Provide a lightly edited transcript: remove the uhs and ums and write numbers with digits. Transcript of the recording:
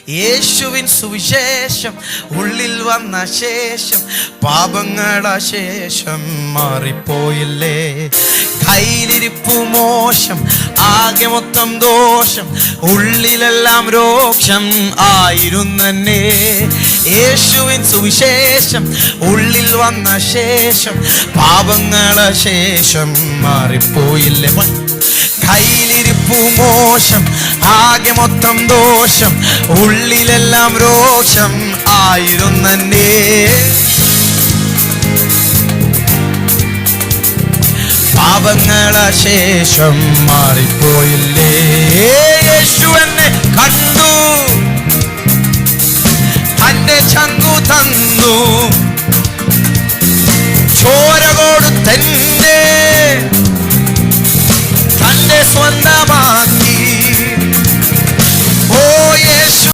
യേശുവിൻ സുവിശേഷം ഉള്ളിൽ വന്ന ശേഷം പാപങ്ങളാ ശേഷം മാറിപ്പോയില്ലേ. കയ്യിലിരിപ്പു മോശം, ആകെ മൊത്തം ദോഷം, ഉള്ളിലെല്ലാം രോക്ഷം ആയിരുന്നെ. യേശുവിൻ സുവിശേഷം ഉള്ളിൽ വന്ന ശേഷം പാപങ്ങളാ ശേഷം മാറിപ്പോയില്ലേ. കയ്യിലിരിപ്പു മോശം, ആകെ മൊത്തം ദോഷം, ഉള്ളിലെല്ലാം രോഷം ആയിരുന്നെ. പാപങ്ങളാ ശേഷം മാറിപ്പോയില്ലേ. യേശു എന്നെ കണ്ടു, തന്റെ ചങ്കു തന്നു, ചോര കൊടുത്തെന്നെ തന്റെ സ്വന്തമാക്കി. ഓ യേശു